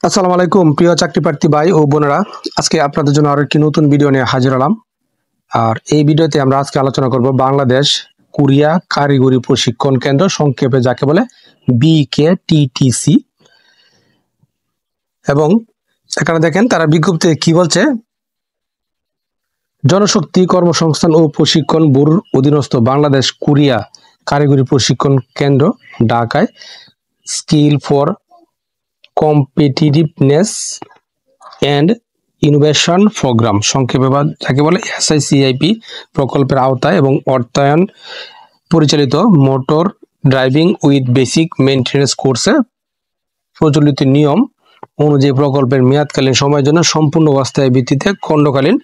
আসসালামু আলাইকুম প্রিয় চাকরি প্রার্থী ভাই ও বোনেরা, আজকে আপনাদের জন্য আরো একটি নতুন ভিডিও নিয়ে হাজির হলাম। আর এই ভিডিওতে আমরা আজকে আলোচনা করব বাংলাদেশ কোরিয়া কারিগরি প্রশিক্ষণ কেন্দ্র, সংক্ষেপে যাকে বলে BKTTC। এবং এখানে দেখেন তারা বিজ্ঞপ্তিতে কি বলছে, জনশক্তি কর্মসংস্থান ও প্রশিক্ষণ ব্যুরোর অধীনস্থ বাংলাদেশ কোরিয়া কারিগরি প্রশিক্ষণ কেন্দ্র ঢাকায় skill for competitiveness and innovation program, সংক্ষেপে যাকে বলে SICIP প্রকল্পের আওতায় এবং অর্থায়ন পরিচালিত motor driving with basic maintenance কোর্সে প্রচলিত নিয়ম অনুযায়ী প্রকল্পের মেয়াদকালীন সময়ের জন্য সম্পূর্ণ অস্থায়ী ভিত্তিতে খণ্ডকালীন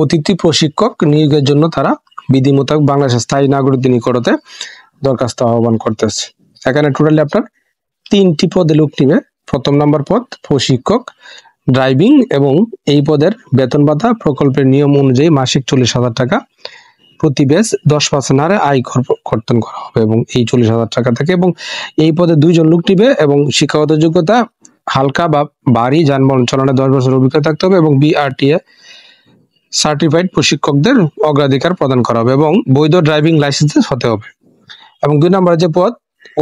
অতিথি প্রশিক্ষক নিয়োগের জন্য তারা বিধি মোতাবেক বাংলাদেশের স্থায়ী নাগরিকদের নিকটতে দরখাস্ত আহ্বান করতেছে। এখানে টোটালি আপনার 3টি পদে লোক নিবে। প্রথম নম্বর পদ প্রশিক্ষক ড্রাইভিং, এবং এই পদের বেতন ভাতা প্রকল্পের নিয়ম অনুযায়ী মাসিক 40,000 টাকা, প্রতি ব্যাচ 10% হারে আয় কর্তন করা হবে এবং এই 40,000 টাকা থেকে। এবং এই পদে 2 জন লোক নিবে এবং শিক্ষাগত যোগ্যতা হালকা বা ভারী যানবাহন চালানো 10 বছর অভিজ্ঞতা থাকতে হবে এবং BRTA সার্টিফাইড প্রশিক্ষকদের অগ্রাধিকার প্রদান করা হবে এবং বৈধ ড্রাইভিং লাইসেন্স হতে হবে। এবং 2 নম্বরের যে পদ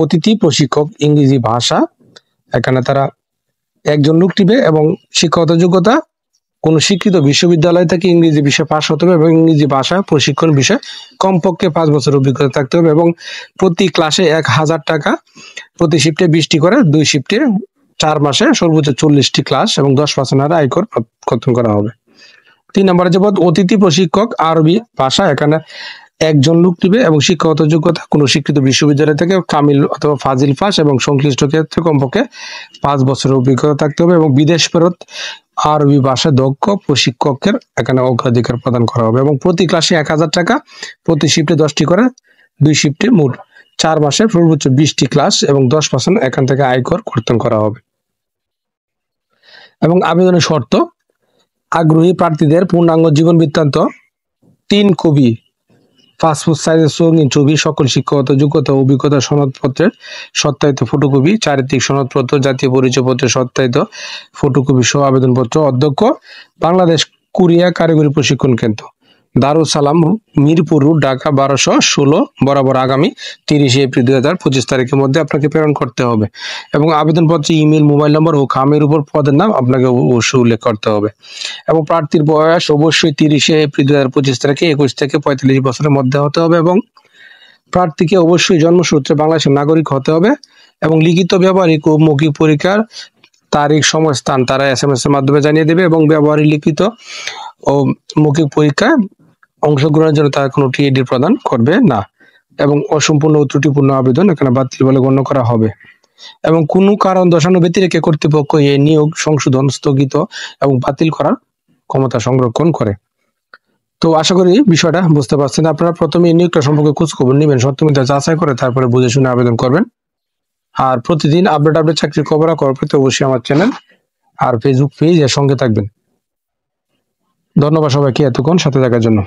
অতিথি প্রশিক্ষক ইংরেজি ভাষা, এখানে তারা 1 জন লোক নিবে এবং শিক্ষাগত যোগ্যতা কোন স্বীকৃত বিশ্ববিদ্যালয় থেকে ইংরেজি বিষয়ে পাশ হতে হবে এবং ইংরেজি ভাষা প্রশিক্ষণ বিষয়ে কমপক্ষে 5 বছর অভিজ্ঞতা থাকতে হবে এবং প্রতি ক্লাসে 1,000 টাকা, প্রতি শিফটে 20টি করে, 2 শিফটে 4 মাসে সর্বোচ্চ 40টি ক্লাস এবং 10% হারে আয়কর কর্তন করা হবে। 3 নম্বরে যে পদ অতিথি প্রশিক্ষক আরবি ভাষা, এখানে 1 জন লোক নিবে এবং শিক্ষাগত যোগ্যতা কোনো স্বীকৃত বিশ্ববিদ্যালয় থেকে কামিল অথবা ফাজিল পাস এবং সংশ্লিষ্ট ক্ষেত্রে কমপক্ষে 5 বছরের অভিজ্ঞতা থাকতে হবে এবং বিদেশ ফেরত আরবি ভাষা দক্ষ প্রশিক্ষকের এখানে অগ্রাধিকার প্রদান করা হবে এবং প্রতি ক্লাসে 1,000 টাকা, প্রতি শিফটে 10টি করে, 2 শিফটে মোট 4 মাসে সর্বোচ্চ 20টি ক্লাস এবং 10% এখান থেকে আয়কর কর্তন করা হবে। এবং আবেদনের শর্ত, আগ্রহী প্রার্থীদের পূর্ণাঙ্গ জীবন বৃত্তান্ত, 3 কপি পাসপোর্ট সাইজের সঙ্গীন ছবি, সকল শিক্ষাগত যোগ্যতা ও অভিজ্ঞতা সনদপত্রের সত্যায়িত ফটোকপি, চারিত্রিক সনদপত্র, জাতীয় পরিচয়পত্রের সত্যায়িত ফটোকপি সহ আবেদনপত্র। অধ্যক্ষ বাংলাদেশ কোরিয়া কারিগরি প্রশিক্ষণ কেন্দ্র, দারুস সালাম, মিরপুর রোড, ঢাকা 1216 বরাবর আগামী 30 এপ্রিল 2025 তারিখের মধ্যে আপনাকে প্রেরণ করতে হবে এবং আবেদনপত্রে ইমেল, মোবাইল নম্বর ও খামের উপর পদের নাম আপনাকে অবশ্যই উল্লেখ করতে হবে এবং প্রার্থীর বয়স অবশ্যই 30 এপ্রিল 2025 তারিখে 21 থেকে 45 বছরের মধ্যে হতে হবে এবং প্রার্থীকে অবশ্যই জন্মসূত্রে বাংলাদেশের নাগরিক হতে হবে এবং লিখিত, ব্যবহারিক ও মৌখিক পরীক্ষার তারিখ, সময়, স্থান তারা SMS এর মাধ্যমে জানিয়ে দেবে এবং ব্যবহারিক, লিখিত ও মৌখিক পরীক্ষায় অংশগ্রহণের জন্য তারা কোনো TAD প্রদান করবে না এবং অসম্পূর্ণ ও ত্রুটিপূর্ণ আবেদন এখানে বাতিল বলে গণ্য করা হবে এবং কোনো কারণ দর্শানো ব্যতিরেকে কর্তৃপক্ষ এই নিয়োগ সংশোধন, স্থগিত এবং বাতিল করার ক্ষমতা সংরক্ষণ করে। তো আশা করি বিষয়টা বুঝতে পারছেন। আপনারা প্রথমে এই নিয়োগটা সম্পর্কে খোঁজ খবর নেবেন, সত্যমিথ্যা যাচাই করে তারপরে বুঝে শুনে আবেদন করবেন। আর প্রতিদিন আপডেট চাকরির খবর পেতে অবশ্যই আমার চ্যানেল আর ফেসবুক পেজ এর সঙ্গে থাকবেন। ধন্যবাদ সবাইকে এতক্ষণ সাথে থাকার জন্য।